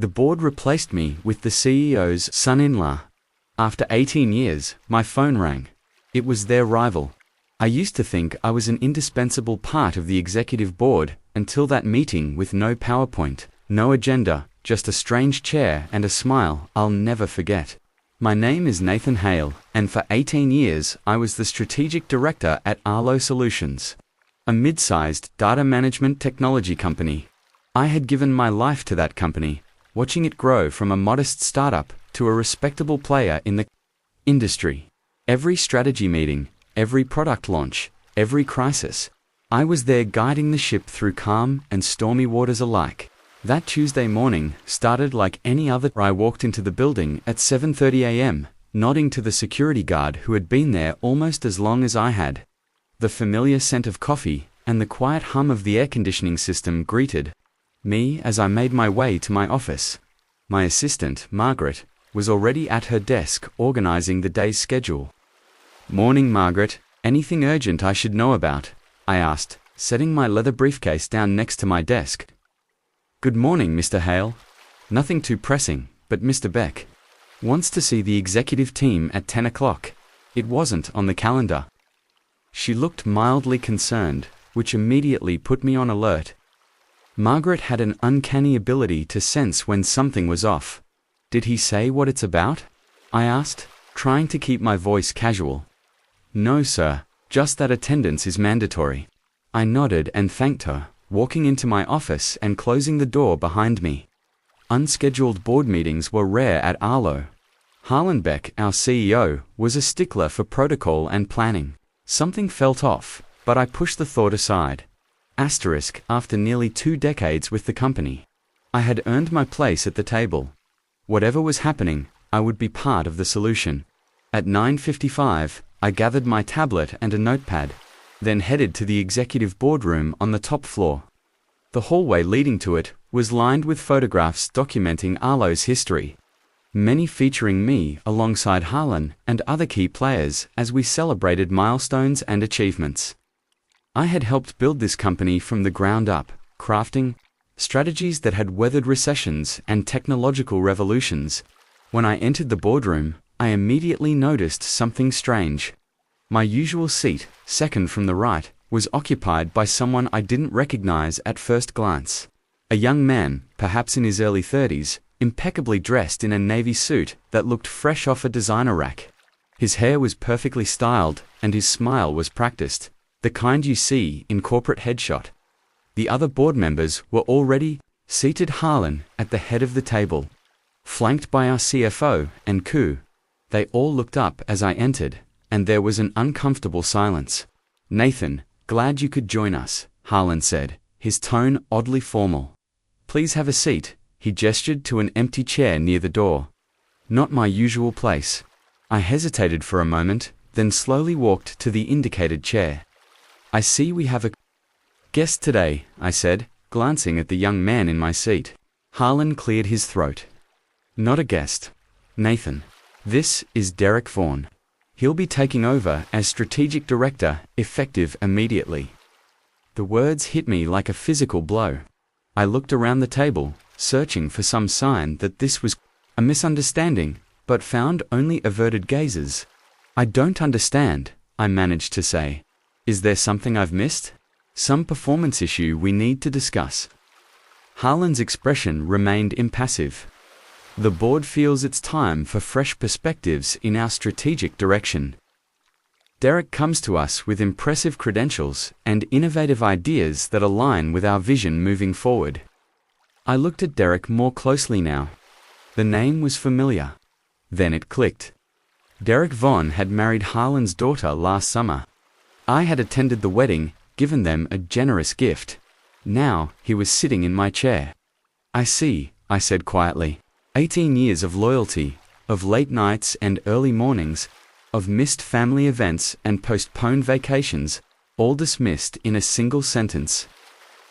The board replaced me with the CEO's son-in-law. After 18 years, my phone rang. It was their rival. I used to think I was an indispensable part of the executive board until that meeting with no PowerPoint, no agenda, just a strange chair and a smile I'll never forget. My name is Nathan Hale, and for 18 years I was the strategic director at Arlo Solutions, a mid-sized data management technology company. I had given my life to that company, watching it grow from a modest startup to a respectable player in the industry. Every strategy meeting, every product launch, every crisis, I was there guiding the ship through calm and stormy waters alike. That Tuesday morning started like any other. I walked into the building at 7:30 a.m., nodding to the security guard who had been there almost as long as I had. The familiar scent of coffee and the quiet hum of the air conditioning system greeted me as I made my way to my office. My assistant, Margaret, was already at her desk organizing the day's schedule. "Morning, Margaret. Anything urgent I should know about?" I asked, setting my leather briefcase down next to my desk. "Good morning, Mr. Hale. Nothing too pressing, but Mr. Beck wants to see the executive team at 10 o'clock. It wasn't on the calendar." She looked mildly concerned, which immediately put me on alert. Margaret had an uncanny ability to sense when something was off. "Did he say what it's about?" I asked, trying to keep my voice casual. "No, sir, just that attendance is mandatory." I nodded and thanked her, walking into my office and closing the door behind me. Unscheduled board meetings were rare at Arlo. Harlan Beck, our CEO, was a stickler for protocol and planning. Something felt off, but I pushed the thought aside. After nearly 2 decades with the company, I had earned my place at the table. Whatever was happening, I would be part of the solution. At 9:55, I gathered my tablet and a notepad, then headed to the executive boardroom on the top floor. The hallway leading to it was lined with photographs documenting Arlo's history, many featuring me alongside Harlan and other key players as we celebrated milestones and achievements. I had helped build this company from the ground up, crafting strategies that had weathered recessions and technological revolutions. When I entered the boardroom, I immediately noticed something strange. My usual seat, second from the right, was occupied by someone I didn't recognize at first glance. A young man, perhaps in his early 30s, impeccably dressed in a navy suit that looked fresh off a designer rack. His hair was perfectly styled, and his smile was practiced, the kind you see in corporate headshot. The other board members were already seated. Harlan at the head of the table, flanked by our CFO and Ku. They all looked up as I entered, and there was an uncomfortable silence. "Nathan, glad you could join us," Harlan said, his tone oddly formal. "Please have a seat." He gestured to an empty chair near the door. "Not my usual place." I hesitated for a moment, then slowly walked to the indicated chair. "I see we have a guest today," I said, glancing at the young man in my seat. Harlan cleared his throat. "Not a guest, Nathan. This is Derek Vaughan. He'll be taking over as strategic director, effective immediately." The words hit me like a physical blow. I looked around the table, searching for some sign that this was a misunderstanding, but found only averted gazes. "I don't understand," I managed to say. "Is there something I've missed? Some performance issue we need to discuss?" Harlan's expression remained impassive. "The board feels it's time for fresh perspectives in our strategic direction. Derek comes to us with impressive credentials and innovative ideas that align with our vision moving forward." I looked at Derek more closely now. The name was familiar. Then it clicked. Derek Vaughan had married Harlan's daughter last summer. I had attended the wedding, given them a generous gift. Now, he was sitting in my chair. "I see," I said quietly. 18 years of loyalty, of late nights and early mornings, of missed family events and postponed vacations, all dismissed in a single sentence.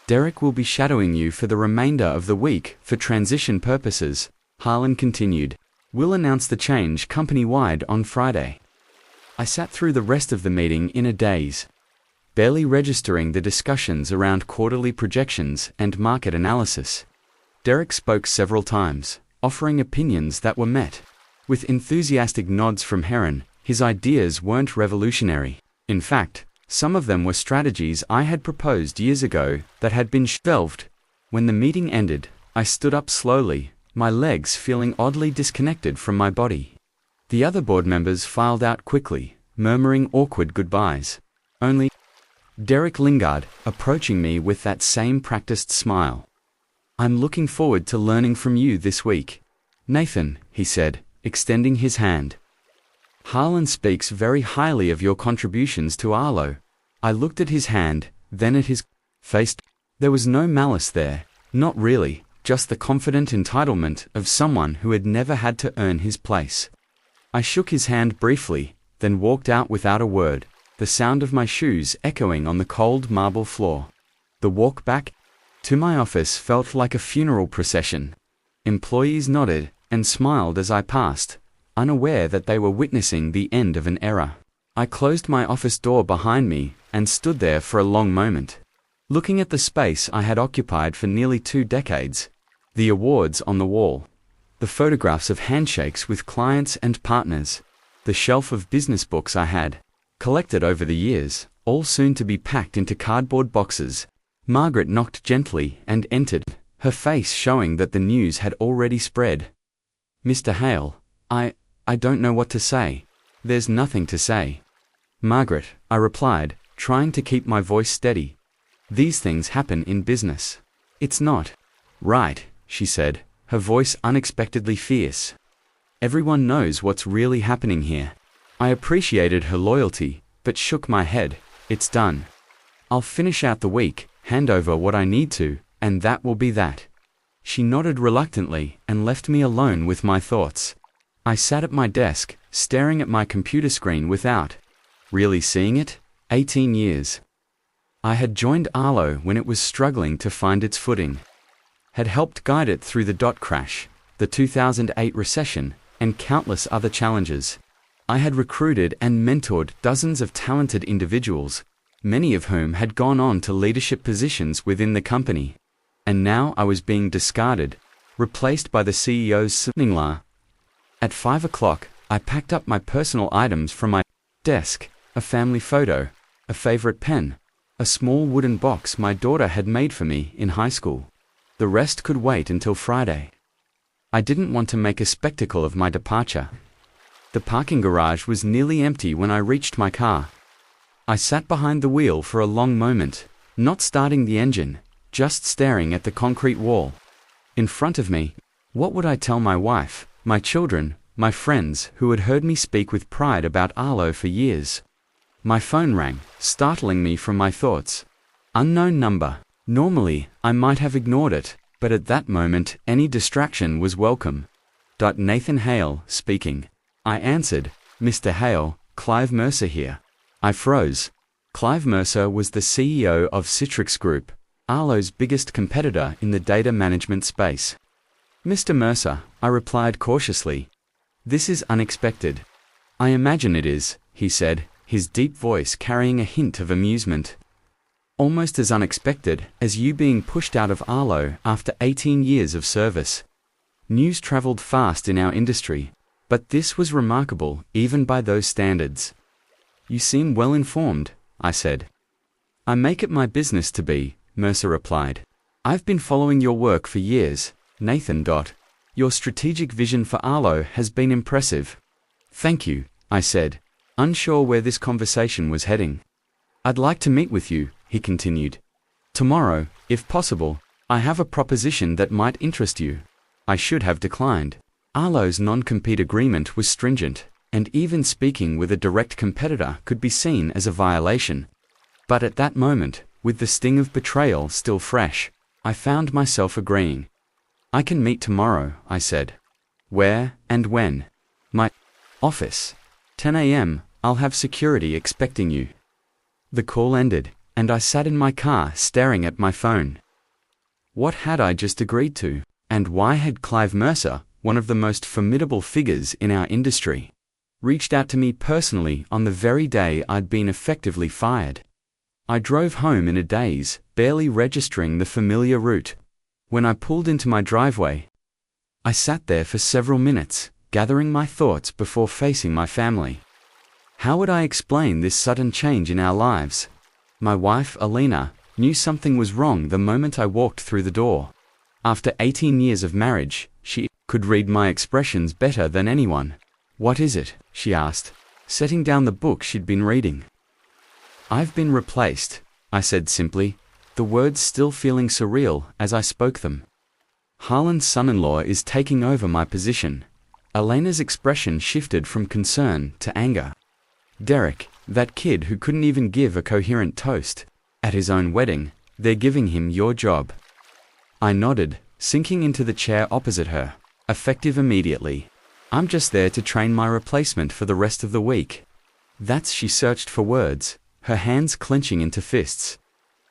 "Derek will be shadowing you for the remainder of the week for transition purposes," Harlan continued. "We'll announce the change company-wide on Friday." I sat through the rest of the meeting in a daze, barely registering the discussions around quarterly projections and market analysis. Derek spoke several times, offering opinions that were met with enthusiastic nods from Heron. His ideas weren't revolutionary. In fact, some of them were strategies I had proposed years ago that had been shelved. When the meeting ended, I stood up slowly, my legs feeling oddly disconnected from my body. The other board members filed out quickly, murmuring awkward goodbyes. Only Derek lingered, approaching me with that same practiced smile. "I'm looking forward to learning from you this week, Nathan," he said, extending his hand. "Harlan speaks very highly of your contributions to Arlo." I looked at his hand, then at his face. There was no malice there, not really, just the confident entitlement of someone who had never had to earn his place. I shook his hand briefly, then walked out without a word, the sound of my shoes echoing on the cold marble floor. The walk back to my office felt like a funeral procession. Employees nodded and smiled as I passed, unaware that they were witnessing the end of an era. I closed my office door behind me and stood there for a long moment, looking at the space I had occupied for nearly 2 decades, the awards on the wall, the photographs of handshakes with clients and partners, the shelf of business books I had collected over the years, all soon to be packed into cardboard boxes. Margaret knocked gently and entered, her face showing that the news had already spread. "Mr. Hale, I don't know what to say." "There's nothing to say, Margaret," I replied, trying to keep my voice steady. "These things happen in business." "It's not right," she said, her voice unexpectedly fierce. "Everyone knows what's really happening here." I appreciated her loyalty, but shook my head. "It's done. I'll finish out the week, hand over what I need to, and that will be that." She nodded reluctantly and left me alone with my thoughts. I sat at my desk, staring at my computer screen without really seeing it. 18 years. I had joined Arlo when it was struggling to find its footing, had helped guide it through the dot crash, the 2008 recession, and countless other challenges. I had recruited and mentored dozens of talented individuals, many of whom had gone on to leadership positions within the company. And now I was being discarded, replaced by the CEO's son-in-law. At 5 o'clock, I packed up my personal items from my desk, a family photo, a favorite pen, a small wooden box my daughter had made for me in high school. The rest could wait until Friday. I didn't want to make a spectacle of my departure. The parking garage was nearly empty when I reached my car. I sat behind the wheel for a long moment, not starting the engine, just staring at the concrete wall. In front of me, what would I tell my wife, my children, my friends who had heard me speak with pride about Arlo for years? My phone rang, startling me from my thoughts. Unknown number. Normally, I might have ignored it, but at that moment, any distraction was welcome. "Nathan Hale, speaking." I answered. "Mr. Hale, Clive Mercer here." I froze. Clive Mercer was the CEO of Citrix Group, Arlo's biggest competitor in the data management space. "Mr. Mercer," I replied cautiously. "This is unexpected." "I imagine it is," he said, his deep voice carrying a hint of amusement. "Almost as unexpected as you being pushed out of Arlo after 18 years of service." News traveled fast in our industry, but this was remarkable even by those standards. "You seem well informed," I said. "I make it my business to be," Mercer replied. "I've been following your work for years, Nathan. Your strategic vision for Arlo has been impressive." "Thank you," I said, unsure where this conversation was heading. "I'd like to meet with you," he continued. "Tomorrow, if possible. I have a proposition that might interest you." I should have declined. Arlo's non-compete agreement was stringent, and even speaking with a direct competitor could be seen as a violation. But at that moment, with the sting of betrayal still fresh, I found myself agreeing. "I can meet tomorrow," I said. "Where and when?" "My office. 10 a.m., I'll have security expecting you." The call ended, and I sat in my car staring at my phone. What had I just agreed to, and why had Clive Mercer, one of the most formidable figures in our industry, reached out to me personally on the very day I'd been effectively fired? I drove home in a daze, barely registering the familiar route. When I pulled into my driveway, I sat there for several minutes, gathering my thoughts before facing my family. How would I explain this sudden change in our lives? My wife, Alina, knew something was wrong the moment I walked through the door. After 18 years of marriage, she could read my expressions better than anyone. "What is it?" she asked, setting down the book she'd been reading. "I've been replaced," I said simply, the words still feeling surreal as I spoke them. "Harlan's son-in-law is taking over my position." Elena's expression shifted from concern to anger. "Derek, that kid who couldn't even give a coherent toast at his own wedding, they're giving him your job." I nodded, sinking into the chair opposite her. "Effective immediately. I'm just there to train my replacement for the rest of the week." She searched for words, her hands clenching into fists.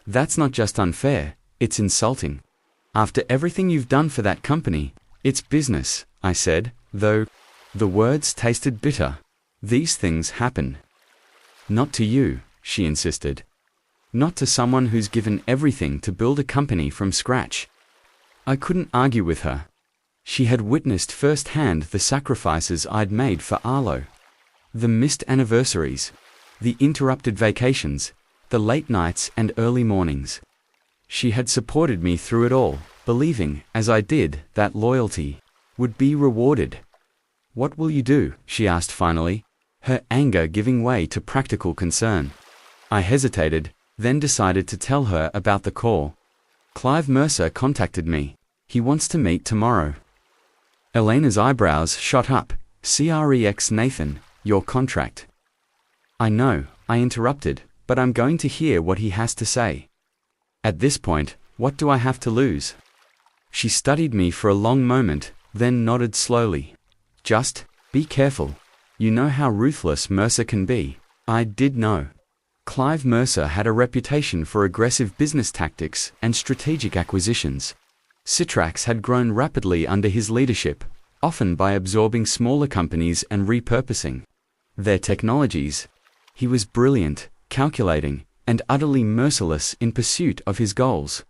"That's not just unfair, it's insulting. After everything you've done for that company, it's business," I said, though the words tasted bitter. "These things happen. Not to you," she insisted. "Not to someone who's given everything to build a company from scratch." I couldn't argue with her. She had witnessed firsthand the sacrifices I'd made for Arlo. The missed anniversaries, the interrupted vacations, the late nights and early mornings. She had supported me through it all, believing, as I did, that loyalty would be rewarded. "What will you do?" she asked finally, her anger giving way to practical concern. I hesitated, then decided to tell her about the call. "Clive Mercer contacted me. He wants to meet tomorrow." Elena's eyebrows shot up. "Crex Nathan, your contract." "I know," I interrupted, "but I'm going to hear what he has to say. At this point, what do I have to lose?" She studied me for a long moment, then nodded slowly. "Just be careful. You know how ruthless Mercer can be." I did know. Clive Mercer had a reputation for aggressive business tactics and strategic acquisitions. Citrax had grown rapidly under his leadership, often by absorbing smaller companies and repurposing their technologies. He was brilliant, calculating, and utterly merciless in pursuit of his goals.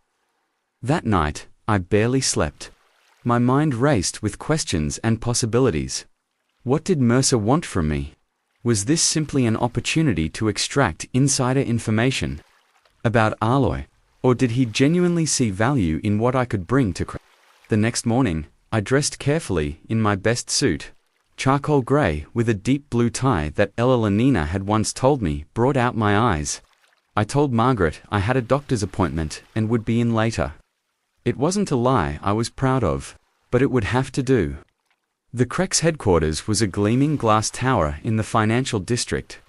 That night, I barely slept. My mind raced with questions and possibilities. What did Mercer want from me? Was this simply an opportunity to extract insider information about Arlo, or did he genuinely see value in what I could bring to The next morning, I dressed carefully in my best suit, charcoal gray with a deep blue tie that Ella Lenina had once told me brought out my eyes. I told Margaret I had a doctor's appointment and would be in later. It wasn't a lie I was proud of, but it would have to do. The Crex headquarters was a gleaming glass tower in the financial district.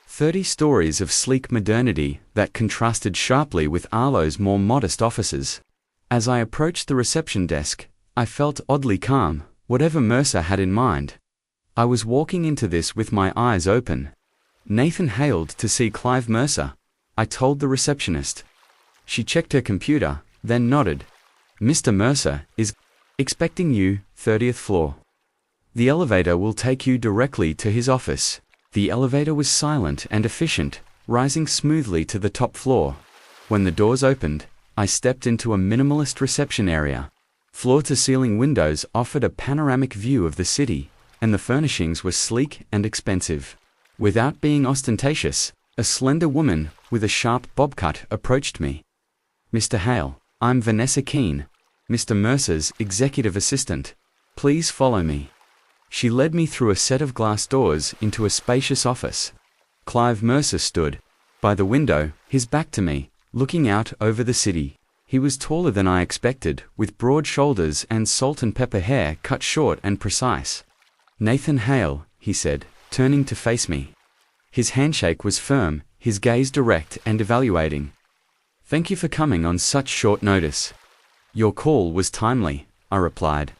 30 stories of sleek modernity that contrasted sharply with Arlo's more modest offices. As I approached the reception desk, I felt oddly calm, whatever Mercer had in mind. I was walking into this with my eyes open. "Nathan hailed to see Clive Mercer," I told the receptionist. She checked her computer, then nodded. "Mr. Mercer is expecting you, 30th floor. The elevator will take you directly to his office." The elevator was silent and efficient, rising smoothly to the top floor. When the doors opened, I stepped into a minimalist reception area. Floor-to-ceiling windows offered a panoramic view of the city, and the furnishings were sleek and expensive. Without being ostentatious, a slender woman with a sharp bob cut approached me. "Mr. Hale, I'm Vanessa Keene, Mr. Mercer's executive assistant. Please follow me." She led me through a set of glass doors into a spacious office. Clive Mercer stood by the window, his back to me, looking out over the city. He was taller than I expected, with broad shoulders and salt and pepper hair cut short and precise. "Nathan Hale," he said, turning to face me. His handshake was firm, his gaze direct and evaluating. "Thank you for coming on such short notice." "Your call was timely," I replied.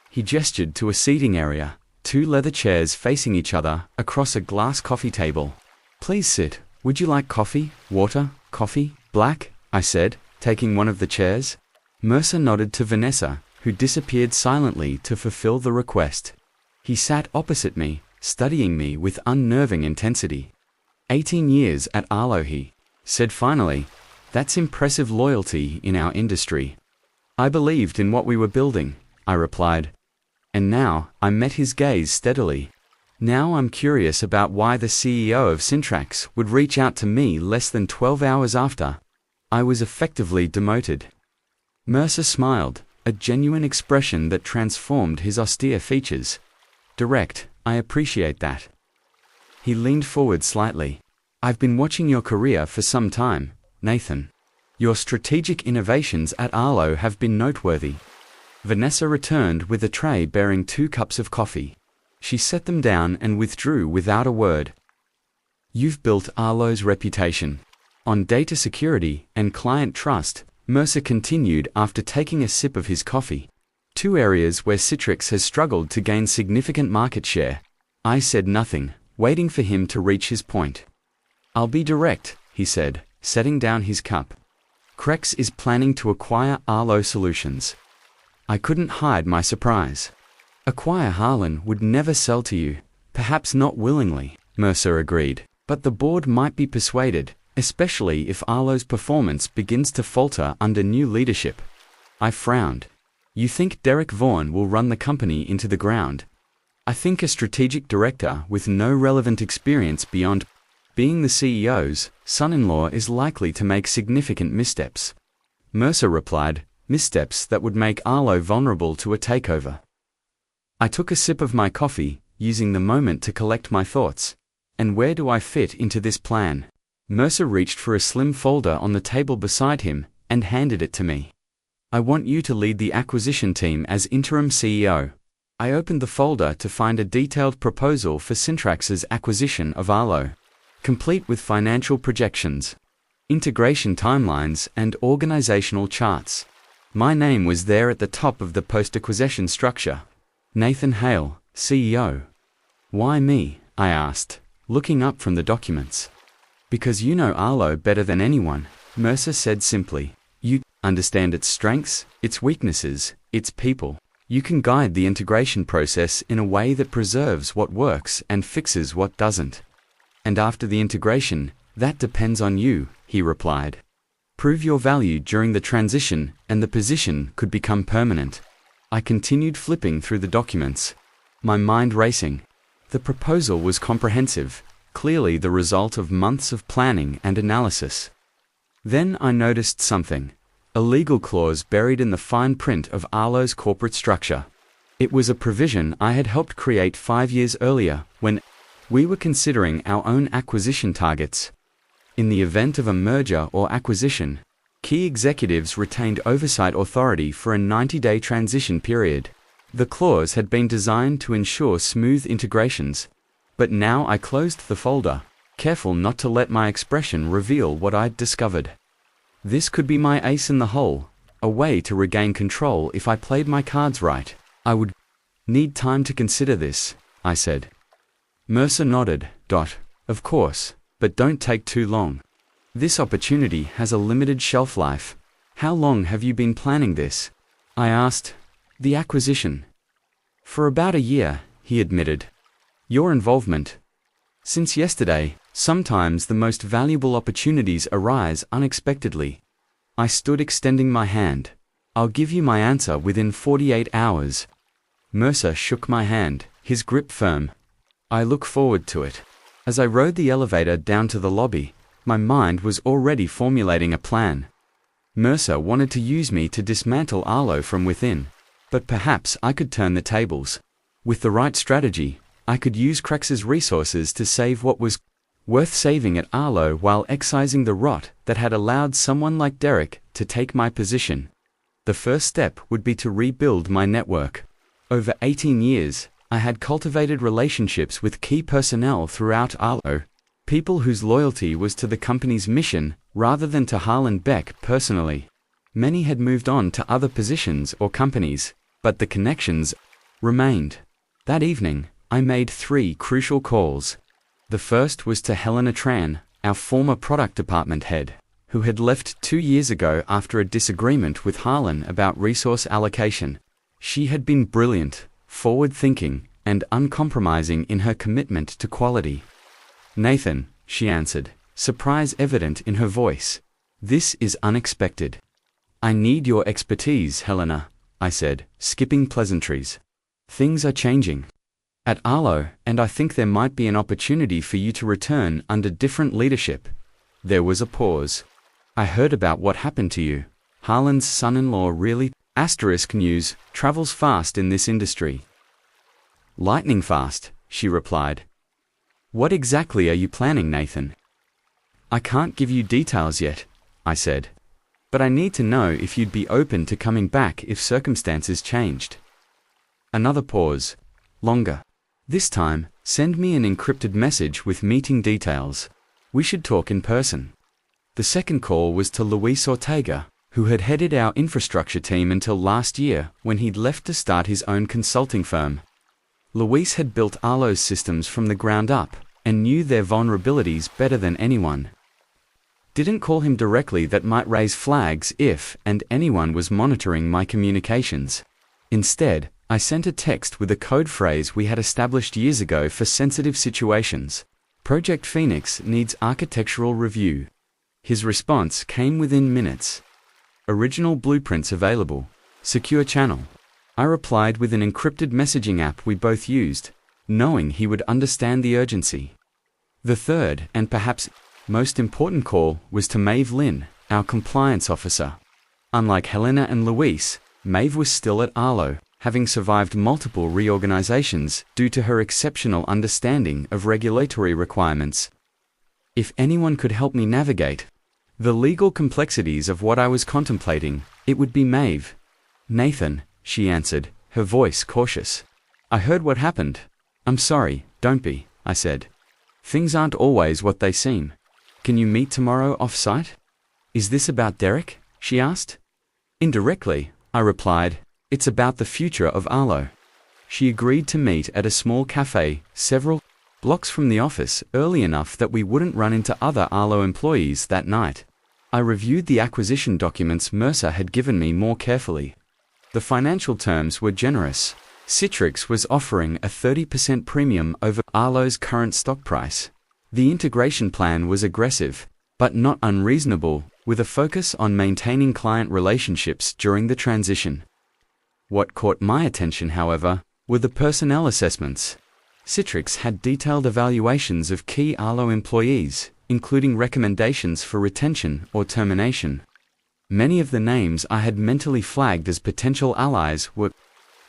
He gestured to a seating area, 2 leather chairs facing each other across a glass coffee table. "Please sit. Would you like coffee, water, coffee, black?" I said, taking one of the chairs. Mercer nodded to Vanessa, who disappeared silently to fulfill the request. He sat opposite me, studying me with unnerving intensity. 18 years at Arlo, he said finally. "That's impressive loyalty in our industry." I believed in what we were building, I replied. And now, I met his gaze steadily. Now I'm curious about why the CEO of Syntrax would reach out to me less than 12 hours after I was effectively demoted. Mercer smiled, a genuine expression that transformed his austere features. Direct, I appreciate that. He leaned forward slightly. I've been watching your career for some time, Nathan. Your strategic innovations at Arlo have been noteworthy. Vanessa returned with a tray bearing 2 cups of coffee. She set them down and withdrew without a word. You've built Arlo's reputation on data security and client trust, Mercer continued after taking a sip of his coffee. 2 areas where Citrix has struggled to gain significant market share. I said nothing, waiting for him to reach his point. I'll be direct, he said, setting down his cup. Crex is planning to acquire Arlo Solutions. I couldn't hide my surprise. Acquire Harlan would never sell to you, perhaps not willingly, Mercer agreed, but the board might be persuaded, especially if Arlo's performance begins to falter under new leadership. I frowned. You think Derek Vaughan will run the company into the ground? I think a strategic director with no relevant experience beyond being the CEO's son-in-law is likely to make significant missteps. Mercer replied, missteps that would make Arlo vulnerable to a takeover. I took a sip of my coffee, using the moment to collect my thoughts. And where do I fit into this plan? Mercer reached for a slim folder on the table beside him and handed it to me. I want you to lead the acquisition team as interim CEO. I opened the folder to find a detailed proposal for Syntrax's acquisition of Arlo, complete with financial projections, integration timelines, and organizational charts. My name was there at the top of the post-acquisition structure. Nathan Hale, CEO. Why me? I asked, looking up from the documents. Because you know Arlo better than anyone, Mercer said simply. You understand its strengths, its weaknesses, its people. You can guide the integration process in a way that preserves what works and fixes what doesn't. And after the integration, that depends on you, he replied. Prove your value during the transition, and the position could become permanent. I continued flipping through the documents, my mind racing. The proposal was comprehensive, clearly the result of months of planning and analysis. Then I noticed something, a legal clause buried in the fine print of Arlo's corporate structure. It was a provision I had helped create 5 years earlier when we were considering our own acquisition targets. In the event of a merger or acquisition, key executives retained oversight authority for a 90-day transition period. The clause had been designed to ensure smooth integrations. But now I closed the folder, careful not to let my expression reveal what I'd discovered. This could be my ace in the hole, a way to regain control if I played my cards right. I would need time to consider this, I said. Mercer nodded. Of course, but don't take too long. This opportunity has a limited shelf life. How long have you been planning this? I asked. The acquisition. For about a year, he admitted. Your involvement. Since yesterday, sometimes the most valuable opportunities arise unexpectedly. I stood extending my hand. I'll give you my answer within 48 hours. Mercer shook my hand, his grip firm. I look forward to it. As I rode the elevator down to the lobby, my mind was already formulating a plan. Mercer wanted to use me to dismantle Arlo from within, but perhaps I could turn the tables. With the right strategy, I could use Crex's resources to save what was worth saving at Arlo while excising the rot that had allowed someone like Derek to take my position. The first step would be to rebuild my network. Over 18 years, I had cultivated relationships with key personnel throughout Arlo, people whose loyalty was to the company's mission rather than to Harlan Beck personally. Many had moved on to other positions or companies, but the connections remained. That evening, I made 3 crucial calls. The first was to Helena Tran, our former product department head, who had left 2 years ago after a disagreement with Harlan about resource allocation. She had been brilliant, forward-thinking, and uncompromising in her commitment to quality. Nathan, she answered, surprise evident in her voice. This is unexpected. I need your expertise, Helena, I said, skipping pleasantries. Things are changing at Arlo, and I think there might be an opportunity for you to return under different leadership. There was a pause. I heard about what happened to you. Harlan's son-in-law really. News travels fast in this industry. Lightning fast, she replied. What exactly are you planning, Nathan? I can't give you details yet, I said. But I need to know if you'd be open to coming back if circumstances changed. Another pause. Longer. This time, send me an encrypted message with meeting details. We should talk in person. The second call was to Luis Ortega, who had headed our infrastructure team until last year when he'd left to start his own consulting firm. Luis had built Arlo's systems from the ground up and knew their vulnerabilities better than anyone. Didn't call him directly, that might raise flags if and anyone was monitoring my communications. Instead, I sent a text with a code phrase we had established years ago for sensitive situations. Project Phoenix needs architectural review. His response came within minutes. Original blueprints available. Secure channel. I replied with an encrypted messaging app we both used, knowing he would understand the urgency. The third, and perhaps most important call, was to Maeve Lynn, our compliance officer. Unlike Helena and Luis, Maeve was still at Arlo, having survived multiple reorganizations due to her exceptional understanding of regulatory requirements. If anyone could help me navigate the legal complexities of what I was contemplating, it would be Maeve. Nathan, she answered, her voice cautious. I heard what happened. I'm sorry, don't be, I said. Things aren't always what they seem. Can you meet tomorrow off-site? Is this about Derek? She asked. Indirectly, I replied. It's about the future of Arlo. She agreed to meet at a small cafe, several blocks from the office, early enough that we wouldn't run into other Arlo employees that night. I reviewed the acquisition documents Mercer had given me more carefully. The financial terms were generous. Citrix was offering a 30% premium over Arlo's current stock price. The integration plan was aggressive, but not unreasonable, with a focus on maintaining client relationships during the transition. What caught my attention, however, were the personnel assessments. Citrix had detailed evaluations of key Arlo employees, including recommendations for retention or termination. Many of the names I had mentally flagged as potential allies were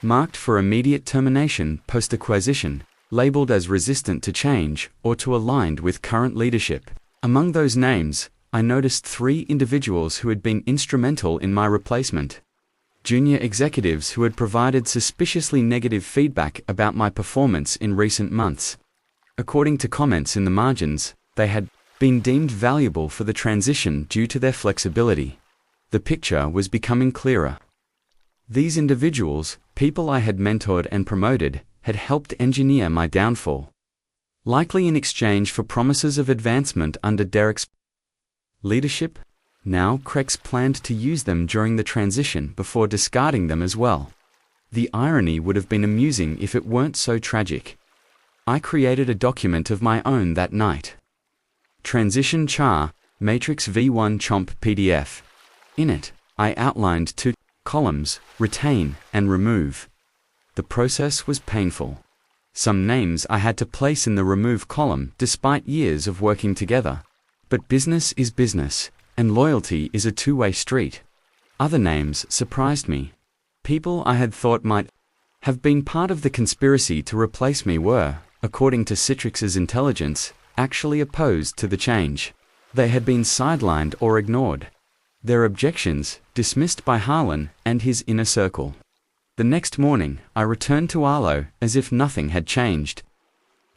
marked for immediate termination post-acquisition, labeled as resistant to change or too aligned with current leadership. Among those names, I noticed 3 individuals who had been instrumental in my replacement. Junior executives who had provided suspiciously negative feedback about my performance in recent months. According to comments in the margins, they had been deemed valuable for the transition due to their flexibility. The picture was becoming clearer. These individuals, people I had mentored and promoted, had helped engineer my downfall. Likely in exchange for promises of advancement under Derek's leadership. Now Krex planned to use them during the transition before discarding them as well. The irony would have been amusing if it weren't so tragic. I created a document of my own that night. Transition Char, Matrix V1 Chomp PDF. In it, I outlined 2 columns, retain and remove. The process was painful. Some names I had to place in the remove column despite years of working together. But business is business, and loyalty is a two-way street. Other names surprised me. People I had thought might have been part of the conspiracy to replace me were, according to Citrix's intelligence, actually opposed to the change. They had been sidelined or ignored. Their objections dismissed by Harlan and his inner circle. The next morning, I returned to Arlo as if nothing had changed.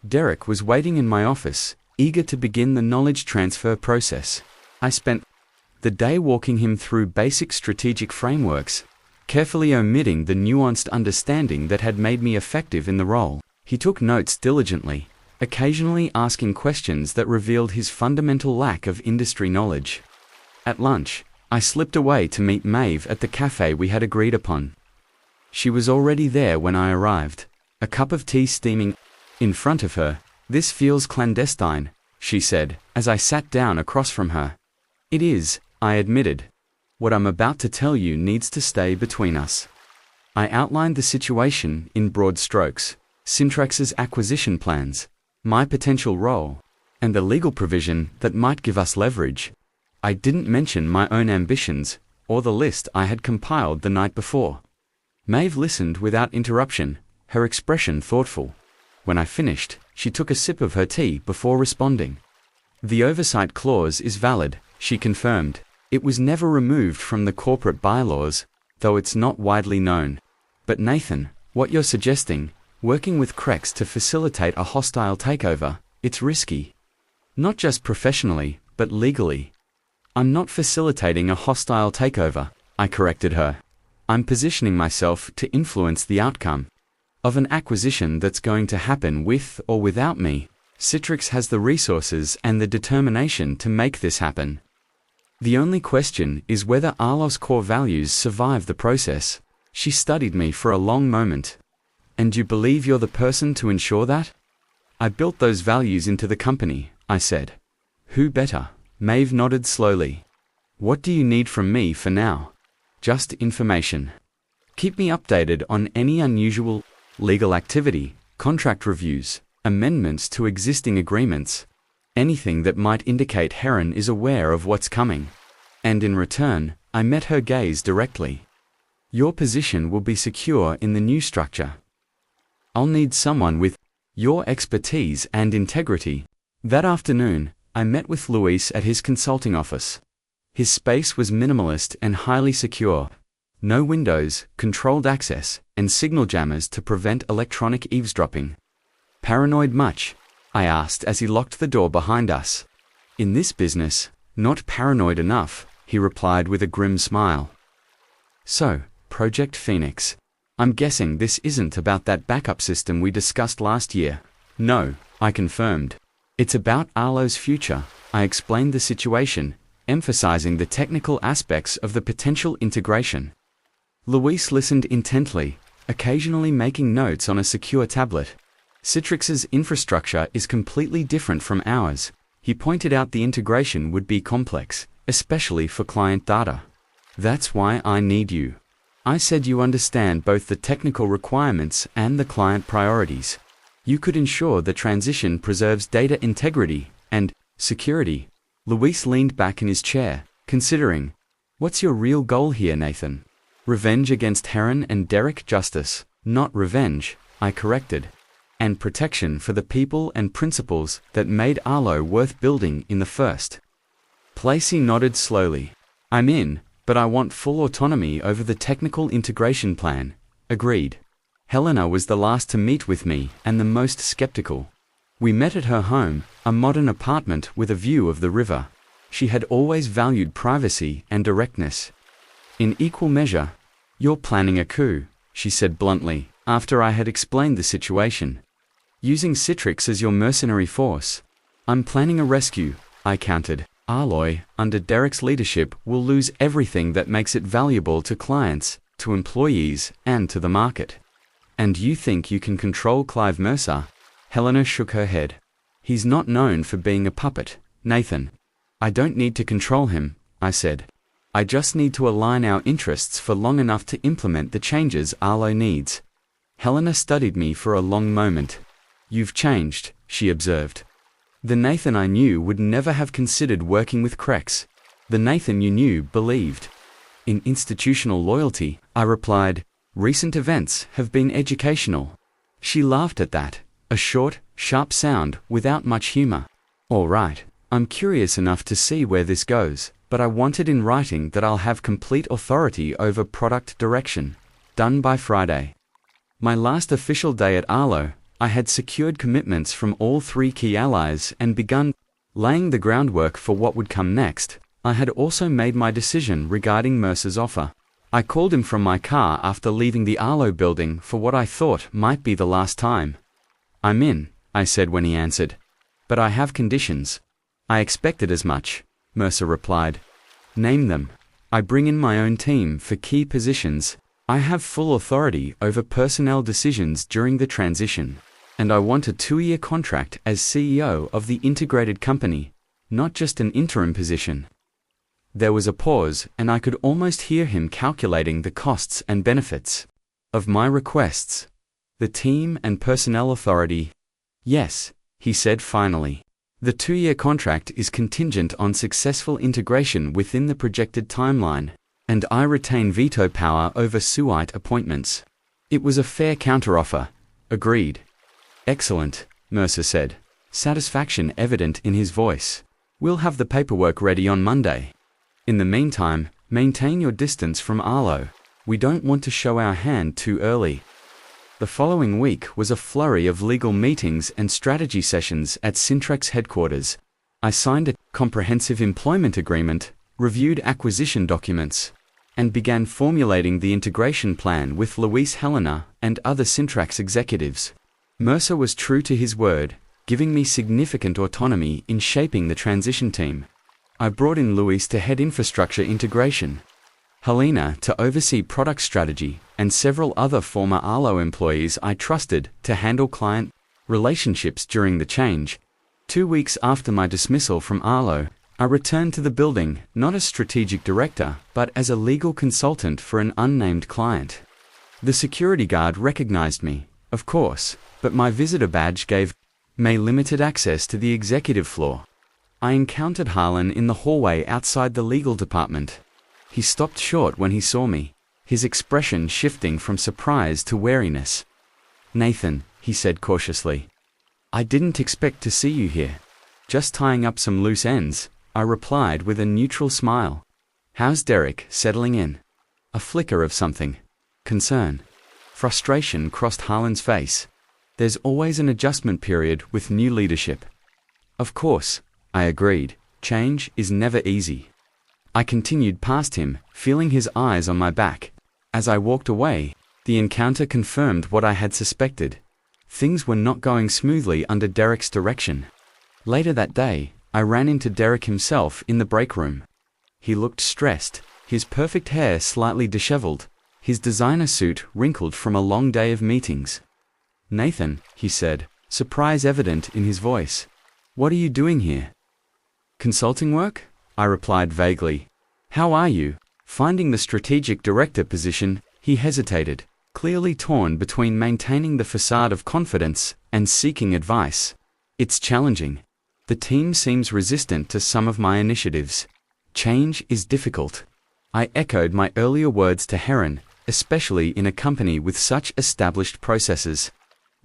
Derek was waiting in my office, eager to begin the knowledge transfer process. I spent the day walking him through basic strategic frameworks, carefully omitting the nuanced understanding that had made me effective in the role. He took notes diligently, occasionally asking questions that revealed his fundamental lack of industry knowledge. At lunch, I slipped away to meet Maeve at the cafe we had agreed upon. She was already there when I arrived, a cup of tea steaming in front of her. "This feels clandestine," she said, as I sat down across from her. "It is," I admitted. What I'm about to tell you needs to stay between us. I outlined the situation in broad strokes, Syntrax's acquisition plans, my potential role, and the legal provision that might give us leverage. I didn't mention my own ambitions, or the list I had compiled the night before. Maeve listened without interruption, her expression thoughtful. When I finished, she took a sip of her tea before responding. The oversight clause is valid, she confirmed. It was never removed from the corporate bylaws, though it's not widely known. But Nathan, what you're suggesting, working with Crex to facilitate a hostile takeover, it's risky. Not just professionally, but legally. I'm not facilitating a hostile takeover, I corrected her. I'm positioning myself to influence the outcome of an acquisition that's going to happen with or without me. Citrix has the resources and the determination to make this happen. The only question is whether Arlo's core values survive the process. She studied me for a long moment. And you believe you're the person to ensure that? I built those values into the company, I said. Who better? Maeve nodded slowly. What do you need from me for now? Just information. Keep me updated on any unusual legal activity, contract reviews, amendments to existing agreements, anything that might indicate Heron is aware of what's coming. And in return, I met her gaze directly. Your position will be secure in the new structure. I'll need someone with your expertise and integrity. That afternoon, I met with Luis at his consulting office. His space was minimalist and highly secure. No windows, controlled access, and signal jammers to prevent electronic eavesdropping. Paranoid much? I asked as he locked the door behind us. In this business, not paranoid enough, he replied with a grim smile. So, Project Phoenix. I'm guessing this isn't about that backup system we discussed last year. No, I confirmed. It's about Arlo's future. I explained the situation, emphasizing the technical aspects of the potential integration. Luis listened intently, occasionally making notes on a secure tablet. Citrix's infrastructure is completely different from ours. He pointed out the integration would be complex, especially for client data. That's why I need you. I said you understand both the technical requirements and the client priorities. You could ensure the transition preserves data integrity and security. Luis leaned back in his chair, considering. What's your real goal here, Nathan? Revenge against Heron and Derek? Justice, not revenge, I corrected. And protection for the people and principles that made Arlo worth building in the first place. He nodded slowly. I'm in, but I want full autonomy over the technical integration plan. Agreed. Helena was the last to meet with me and the most skeptical. We met at her home, a modern apartment with a view of the river. She had always valued privacy and directness. In equal measure, you're planning a coup, she said bluntly, after I had explained the situation. Using Citrix as your mercenary force. I'm planning a rescue, I countered. Arlo, under Derek's leadership, will lose everything that makes it valuable to clients, to employees, and to the market. And you think you can control Clive Mercer? Helena shook her head. He's not known for being a puppet, Nathan. I don't need to control him, I said. I just need to align our interests for long enough to implement the changes Arlo needs. Helena studied me for a long moment. You've changed, she observed. The Nathan I knew would never have considered working with Crex. The Nathan you knew believed in institutional loyalty, I replied. Recent events have been educational. She laughed at that, a short, sharp sound without much humor. All right, I'm curious enough to see where this goes, but I want it in writing that I'll have complete authority over product direction. Done by Friday. My last official day at Arlo, I had secured commitments from all 3 key allies and begun laying the groundwork for what would come next. I had also made my decision regarding Mercer's offer. I called him from my car after leaving the Arlo building for what I thought might be the last time. I'm in, I said when he answered. But I have conditions. I expected as much, Mercer replied. Name them. I bring in my own team for key positions. I have full authority over personnel decisions during the transition. And I want a 2-year contract as CEO of the integrated company, not just an interim position. There was a pause, and I could almost hear him calculating the costs and benefits of my requests. The team and personnel authority. Yes, he said finally. The 2-year contract is contingent on successful integration within the projected timeline, and I retain veto power over SUITE appointments. It was a fair counteroffer. Agreed. Excellent, Mercer said, satisfaction evident in his voice. We'll have the paperwork ready on Monday. In the meantime, maintain your distance from Arlo. We don't want to show our hand too early. The following week was a flurry of legal meetings and strategy sessions at Syntrex headquarters. I signed a comprehensive employment agreement, reviewed acquisition documents, and began formulating the integration plan with Luis Helena and other Syntrex executives. Mercer was true to his word, giving me significant autonomy in shaping the transition team. I brought in Luis to head infrastructure integration, Helena to oversee product strategy, and several other former Arlo employees I trusted to handle client relationships during the change. 2 weeks after my dismissal from Arlo, I returned to the building, not as strategic director, but as a legal consultant for an unnamed client. The security guard recognized me, of course, but my visitor badge gave me limited access to the executive floor. I encountered Harlan in the hallway outside the legal department. He stopped short when he saw me, his expression shifting from surprise to wariness. "Nathan," he said cautiously, "I didn't expect to see you here." "Just tying up some loose ends," I replied with a neutral smile. "How's Derek settling in?" A flicker of something. Concern. Frustration crossed Harlan's face. "There's always an adjustment period with new leadership." "Of course," I agreed. "Change is never easy." I continued past him, feeling his eyes on my back. As I walked away, the encounter confirmed what I had suspected. Things were not going smoothly under Derek's direction. Later that day, I ran into Derek himself in the break room. He looked stressed, his perfect hair slightly disheveled, his designer suit wrinkled from a long day of meetings. "Nathan," he said, surprise evident in his voice. "What are you doing here?" "Consulting work?" I replied vaguely. "How are you?" Finding the strategic director position, he hesitated, clearly torn between maintaining the facade of confidence and seeking advice. "It's challenging. The team seems resistant to some of my initiatives. Change is difficult." I echoed my earlier words to Heron, especially in a company with such established processes.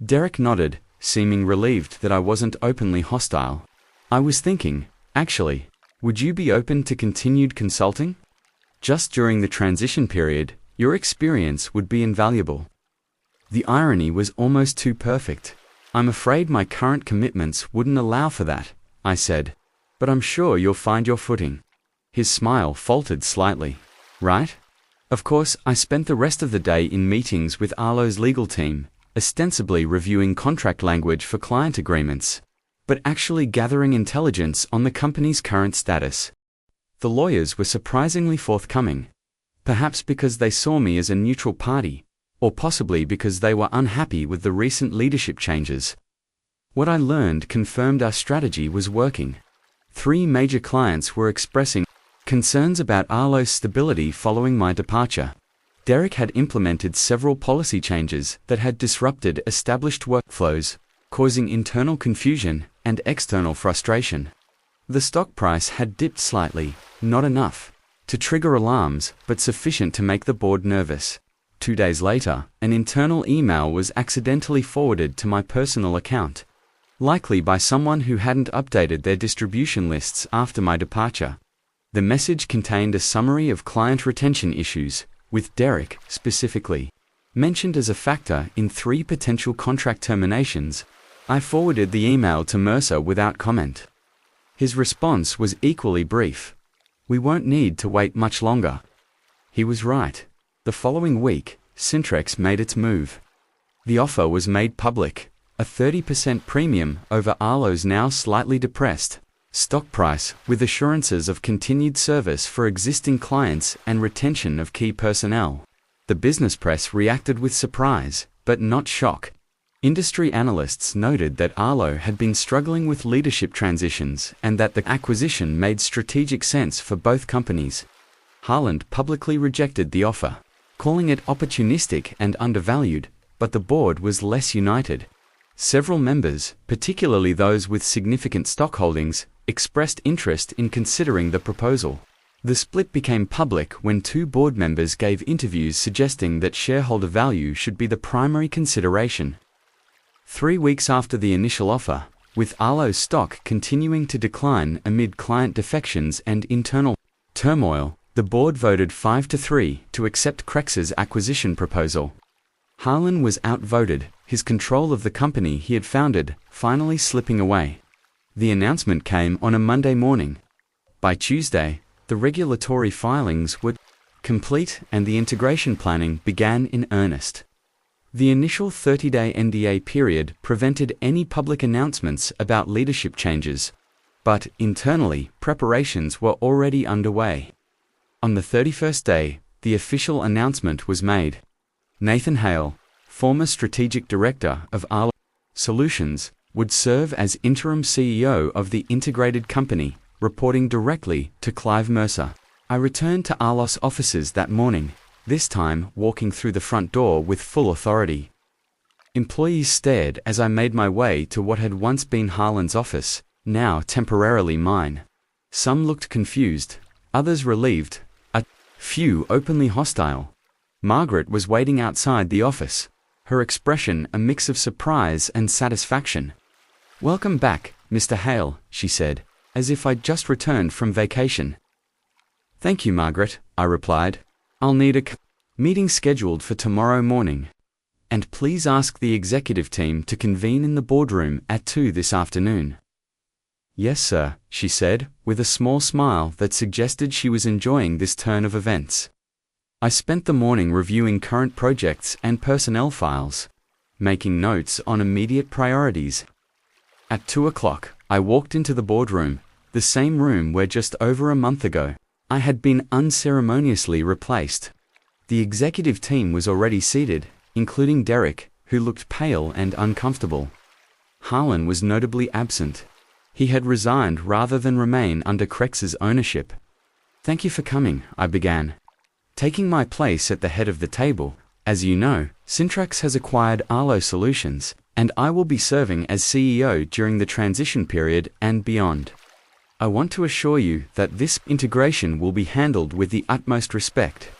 Derek nodded, seeming relieved that I wasn't openly hostile. "I was thinking, actually, would you be open to continued consulting? Just during the transition period, your experience would be invaluable." The irony was almost too perfect. "I'm afraid my current commitments wouldn't allow for that," I said. "But I'm sure you'll find your footing." His smile faltered slightly. "Right?" Of course, I spent the rest of the day in meetings with Arlo's legal team, ostensibly reviewing contract language for client agreements, but actually gathering intelligence on the company's current status. The lawyers were surprisingly forthcoming, perhaps because they saw me as a neutral party, or possibly because they were unhappy with the recent leadership changes. What I learned confirmed our strategy was working. 3 major clients were expressing concerns about Arlo's stability following my departure. Derek had implemented several policy changes that had disrupted established workflows, causing internal confusion and external frustration. The stock price had dipped slightly, not enough to trigger alarms, but sufficient to make the board nervous. 2 days later, an internal email was accidentally forwarded to my personal account, likely by someone who hadn't updated their distribution lists after my departure. The message contained a summary of client retention issues, with Derek, specifically, mentioned as a factor in 3 potential contract terminations. I forwarded the email to Mercer without comment. His response was equally brief. "We won't need to wait much longer." He was right. The following week, Syntrex made its move. The offer was made public, a 30% premium over Arlo's now slightly depressed stock price, with assurances of continued service for existing clients and retention of key personnel. The business press reacted with surprise, but not shock. Industry analysts noted that Arlo had been struggling with leadership transitions and that the acquisition made strategic sense for both companies. Haaland publicly rejected the offer, calling it opportunistic and undervalued, but the board was less united. Several members, particularly those with significant stock holdings, expressed interest in considering the proposal. The split became public when two board members gave interviews suggesting that shareholder value should be the primary consideration. 3 weeks after the initial offer, with Arlo's stock continuing to decline amid client defections and internal turmoil, the board voted 5-3 to accept Crex's acquisition proposal. Haaland was outvoted, his control of the company he had founded finally slipping away. The announcement came on a Monday morning. By Tuesday, the regulatory filings were complete and the integration planning began in earnest. The initial 30-day NDA period prevented any public announcements about leadership changes, but internally, preparations were already underway. On the 31st day, the official announcement was made. Nathan Hale, former strategic director of Arlo Solutions, would serve as interim CEO of the integrated company, reporting directly to Clive Mercer. I returned to Arlo's offices that morning, this time walking through the front door with full authority. Employees stared as I made my way to what had once been Haaland's office, now temporarily mine. Some looked confused, others relieved, a few openly hostile. Margaret was waiting outside the office, her expression a mix of surprise and satisfaction. "Welcome back, Mr. Hale," she said, as if I'd just returned from vacation. "Thank you, Margaret," I replied. "I'll need a meeting scheduled for tomorrow morning. And please ask the executive team to convene in the boardroom at 2 this afternoon." "Yes, sir," she said, with a small smile that suggested she was enjoying this turn of events. I spent the morning reviewing current projects and personnel files, making notes on immediate priorities. At 2 o'clock, I walked into the boardroom, the same room where just over a month ago, I had been unceremoniously replaced. The executive team was already seated, including Derek, who looked pale and uncomfortable. Haaland was notably absent. He had resigned rather than remain under Crex's ownership. "Thank you for coming," I began. "Taking my place at the head of the table, as you know, Syntrax has acquired Arlo Solutions, and I will be serving as CEO during the transition period and beyond. I want to assure you that this integration will be handled with the utmost respect.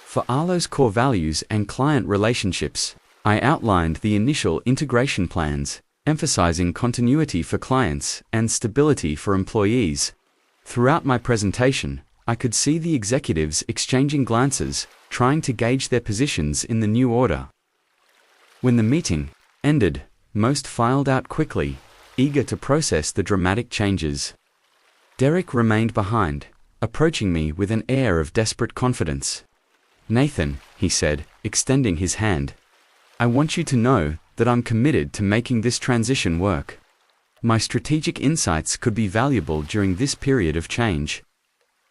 For Arlo's core values and client relationships, I outlined the initial integration plans, emphasizing continuity for clients and stability for employees. Throughout my presentation, I could see the executives exchanging glances, trying to gauge their positions in the new order. When the meeting ended, most filed out quickly, eager to process the dramatic changes. Derek remained behind, approaching me with an air of desperate confidence. "Nathan," he said, extending his hand, "I want you to know that I'm committed to making this transition work. My strategic insights could be valuable during this period of change."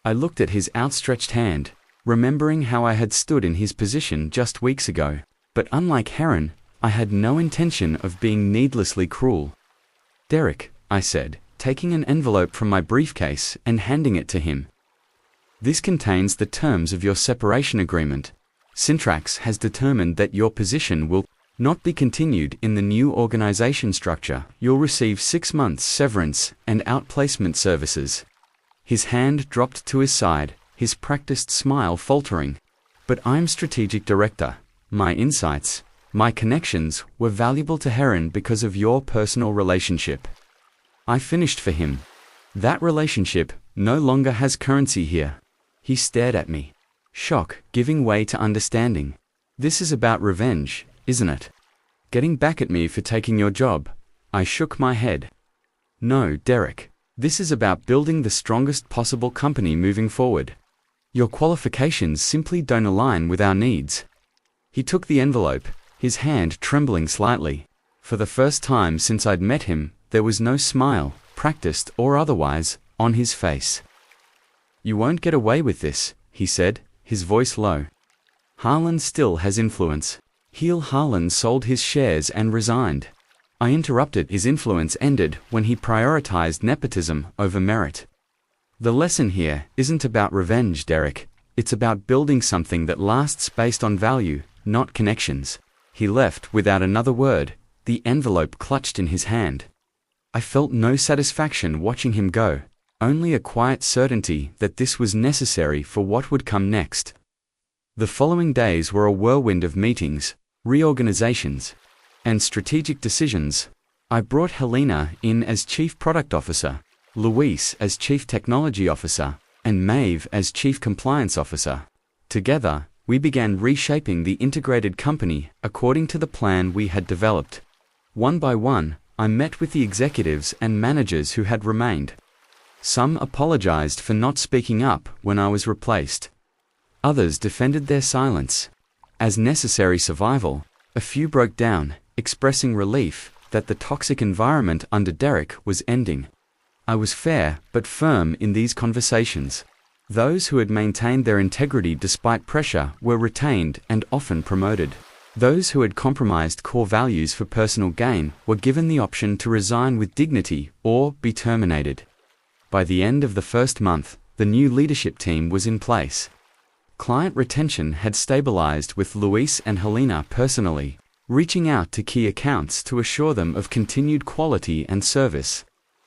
I looked at his outstretched hand, remembering how I had stood in his position just weeks ago, but unlike Heron, I had no intention of being needlessly cruel. "Derek," I said, taking an envelope from my briefcase and handing it to him. "This contains the terms of your separation agreement. Syntrax has determined that your position will not be continued in the new organization structure. You'll receive 6 months severance and outplacement services." His hand dropped to his side, his practiced smile faltering. "But I'm strategic director. My insights, my connections were valuable to Heron because of your personal relationship. I finished for him. That relationship no longer has currency here." He stared at me, shock giving way to understanding. "This is about revenge, isn't it? Getting back at me for taking your job?" I shook my head. "No, Derek. This is about building the strongest possible company moving forward. Your qualifications simply don't align with our needs." He took the envelope, his hand trembling slightly. For the first time since I'd met him, there was no smile, practiced or otherwise, on his face. "You won't get away with this," he said, his voice low. "Haaland still has influence. Heel Harlan sold his shares and resigned. I interrupted. His influence ended when he prioritized nepotism over merit. The lesson here isn't about revenge, Derek. It's about building something that lasts based on value, not connections. He left without another word, the envelope clutched in his hand. I felt no satisfaction watching him go, only a quiet certainty that this was necessary for what would come next. The following days were a whirlwind of meetings, reorganizations, and strategic decisions. I brought Helena in as Chief Product Officer, Luis as Chief Technology Officer, and Maeve as Chief Compliance Officer. Together, we began reshaping the integrated company according to the plan we had developed. One by one, I met with the executives and managers who had remained. Some apologized for not speaking up when I was replaced. Others defended their silence. As necessary survival, a few broke down, expressing relief that the toxic environment under Derek was ending. I was fair but firm in these conversations. Those who had maintained their integrity despite pressure were retained and often promoted. Those who had compromised core values for personal gain were given the option to resign with dignity or be terminated. By the end of the first month, the new leadership team was in place. Client retention had stabilized with Luis and Helena personally, reaching out to key accounts to assure them of continued quality and service.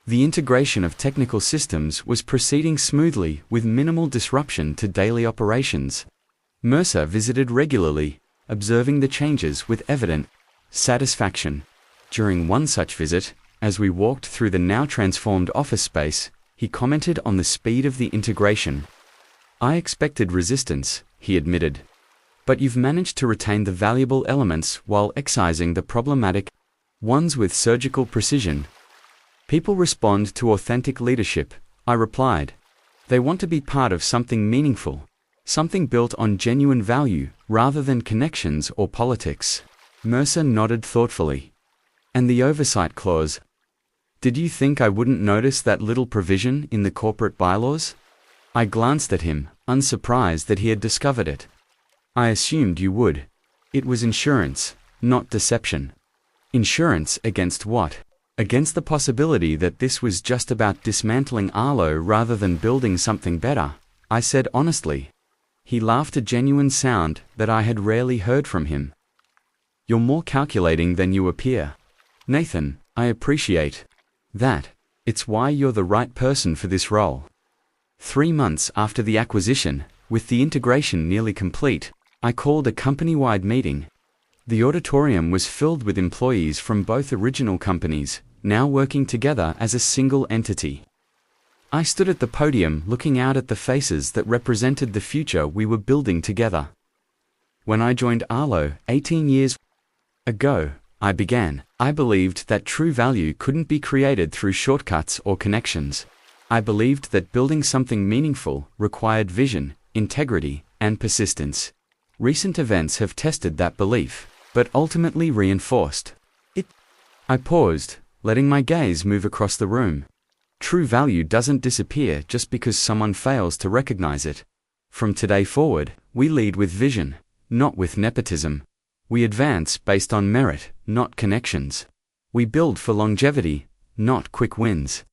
The integration of technical systems was proceeding smoothly with minimal disruption to daily operations. Mercer visited regularly, observing the changes with evident satisfaction. During one such visit, as we walked through the now transformed office space, he commented on the speed of the integration. "I expected resistance," he admitted. "But you've managed to retain the valuable elements while excising the problematic ones with surgical precision." "People respond to authentic leadership," I replied. "They want to be part of something meaningful, something built on genuine value rather than connections or politics." Mercer nodded thoughtfully. "And the oversight clause? Did you think I wouldn't notice that little provision in the corporate bylaws?" I glanced at him, unsurprised that he had discovered it. "I assumed you would. It was insurance, not deception." "Insurance against what?" "Against the possibility that this was just about dismantling Arlo rather than building something better," I said honestly. He laughed, a genuine sound that I had rarely heard from him. "You're more calculating than you appear. Nathan, I appreciate that. It's why you're the right person for this role." 3 months after the acquisition, with the integration nearly complete, I called a company-wide meeting. The auditorium was filled with employees from both original companies, now working together as a single entity. I stood at the podium looking out at the faces that represented the future we were building together. "When I joined Arlo 18 years ago," I began, "I believed that true value couldn't be created through shortcuts or connections. I believed that building something meaningful required vision, integrity, and persistence. Recent events have tested that belief, but ultimately reinforced it." I paused, letting my gaze move across the room. True value doesn't disappear just because someone fails to recognize it. From today forward, we lead with vision, not with nepotism. We advance based on merit, not connections. We build for longevity, not quick wins.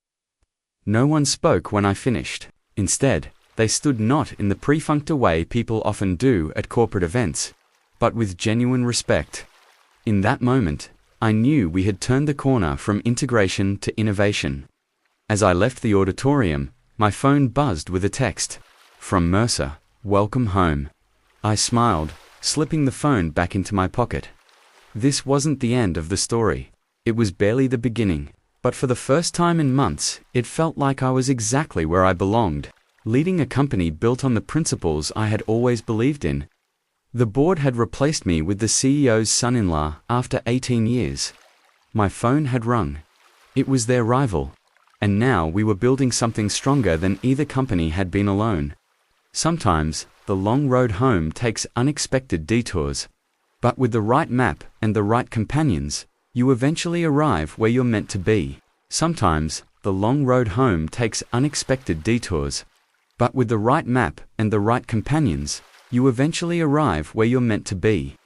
No one spoke when I finished. Instead, they stood not in the perfunctory way people often do at corporate events, but with genuine respect. In that moment, I knew we had turned the corner from integration to innovation. As I left the auditorium, my phone buzzed with a text. From Mercer, "Welcome home." I smiled, slipping the phone back into my pocket. This wasn't the end of the story. It was barely the beginning. But for the first time in months, it felt like I was exactly where I belonged, leading a company built on the principles I had always believed in. The board had replaced me with the CEO's son-in-law after 18 years. My phone had rung. It was their rival. And now we were building something stronger than either company had been alone. Sometimes, the long road home takes unexpected detours. But with the right map and the right companions, you eventually arrive where you're meant to be. Sometimes, the long road home takes unexpected detours. But with the right map and the right companions, you eventually arrive where you're meant to be.